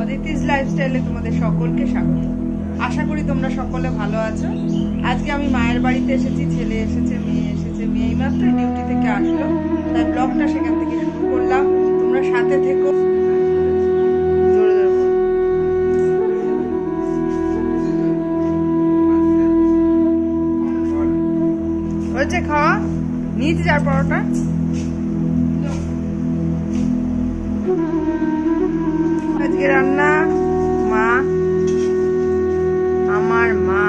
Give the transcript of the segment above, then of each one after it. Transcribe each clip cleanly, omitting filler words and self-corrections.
অদিতিস লাইফস্টাইলে তোমাদের সকলকে স্বাগত। আশা করি তোমরা সকলে ভালো আছো। আজকে আমি মায়ের বাড়িতে এসেছি, ছেলে এসেছে, মেয়ে এসেছে। মেয়ে এইমাত্র ডিউটি থেকে আসলো, তাই ব্লগটা সেখান থেকে শুরু করলাম। তোমরা সাথে থেকো। হয়েছে খাওয়া? নিয়েছি 4 পরোটা। আজকে রান্না মা, আমার মা।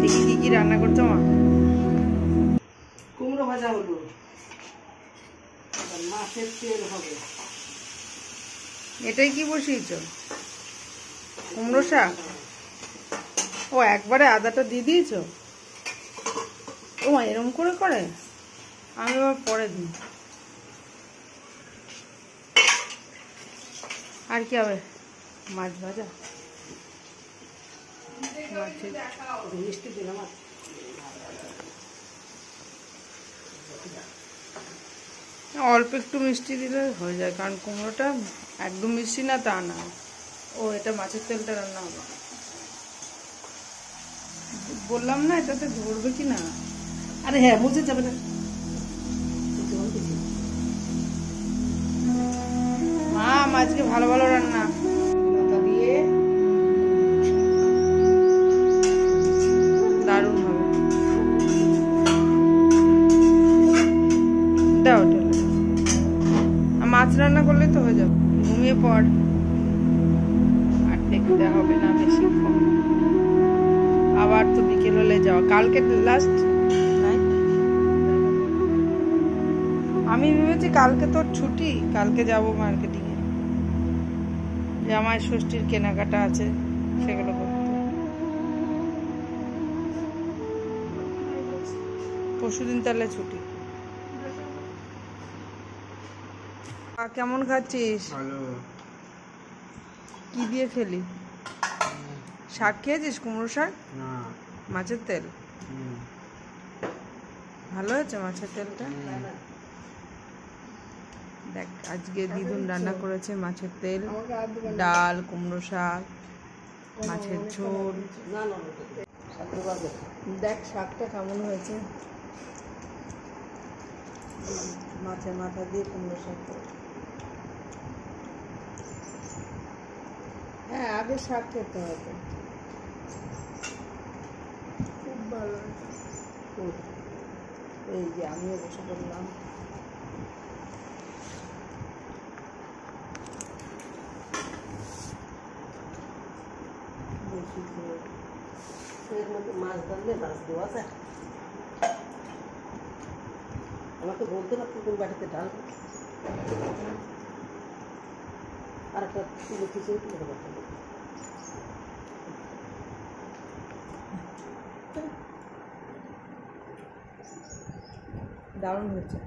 দেখি কি কি রান্না করছো মা? কুমড়ো ভাজা হলো, মাছের তেল হবে। এটাই কি বসিয়েছ? কুমড়ো শাক? ও একবারে আদাটা দিয়ে দিয়েছো? ও এরম করে করে? আমি আবার পরে দিই। আর কি হবে? মাছ ভাজা, মিষ্টি দিলাম। অল্প একটু মিষ্টি দিলে হয়ে যায়, কারণ কুমড়োটা একদম মিষ্টি না তা না। ও এটা মাছের তেলটা রান্না হবে। বললাম না এটাতে ধরবে কি না। আরে হ্যাঁ, বুঝে যাবে না। মা আজকে ভালো ভালো রান্না। লঙ্কা দিয়ে দারুণ হবে। দাও ওটা। মাছ রান্না করলে তো হয়ে যাবে। ঘুমিয়ে পড়, আর দেখতে হবে না বেশিক্ষণ। আবার তো বিকেল হলে যাওয়া। কালকে লাস্ট। আমি ভেবেছি কালকে তোর ছুটি, কালকে যাব মার্কেটিং এ। জামাই ষষ্ঠীর কেনাকাটা আছে, সেগুলো করতে। পরশুদিন তাহলে ছুটি। কেমন খাচ্ছিস? কি দিয়ে খেলি? শাক খেয়েছিস? কুমড়ো শাক? মাছের তেল? ভালো হয়েছে মাছের তেলটা। দেখ আজকে দিদুন রান্না করেছে মাছের তেল, ডাল, কুমড়ো শাক, মাছের ঝোল। দেখ শাকটা কেমন হয়েছে। মাছের মাথা দিয়ে কুমড়ো শাক। হ্যাঁ, আগে শাক খেতে হবে। খুব ভালো। এই যে আমিও বসে পড়লাম। মাছ ডাললে মাছ দেওয়া যায়। আমাকে বলতে পারতো কোন বাটিতে ডাল, আর একটা তুলে খিচুড়ি তুলে পারতাম। দারুণ হয়েছে।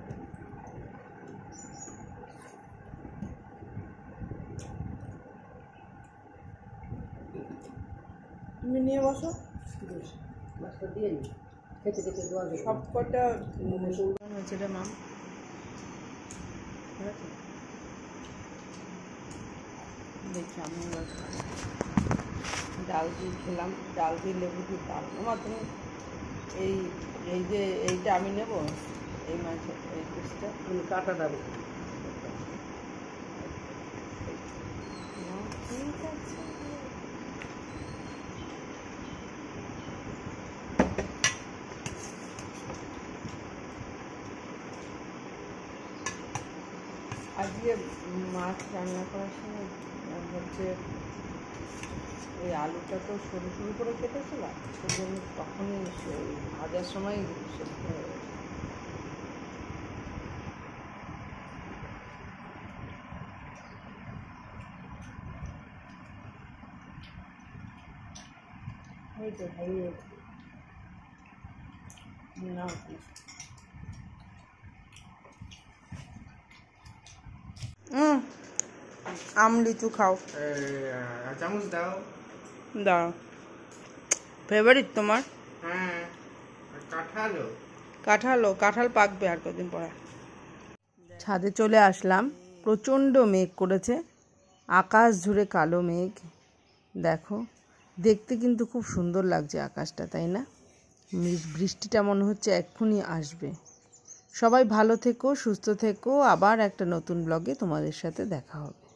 তুমি নিয়ে বসো। মাছটা দিয়ে নি, খেতে খেতে দেওয়া যায়। সব কটা হয়েছে রে মাম। দেখি আমি ডাল দিয়ে খেলাম, ডাল দিয়ে লেবু দিয়ে ডাল। আমার তুমি এই এই যে এইটা আমি নেব, এই মাছের এই পিসটা তুমি কাটা ডাবে। ঠিক আছে। আজকে মাছ রান্না করার সময় হচ্ছে ওই আলুটা তো সরু সরু করে কেটেছিলাম, সেজন্য তখনই ভাজার সময় সেদ্ধ হয়ে গেছে। এই তো খাইয়ে না আম লিচু খাও। চামচ দাও। দাও। ফেভারিট তোমার? হ্যাঁ, কাঁঠাল পাকবে আর কদিন পরে। ছাদে চলে আসলাম। প্রচণ্ড মেঘ করেছে, আকাশ জুড়ে কালো মেঘ। দেখো, দেখতে কিন্তু খুব সুন্দর লাগছে আকাশটা, তাই না? বৃষ্টিটা মনে হচ্ছে এক্ষুনি আসবে। সবাই ভালো থেকো, সুস্থ থেকো। আবার একটা নতুন ব্লগে তোমাদের সাথে দেখা হবে।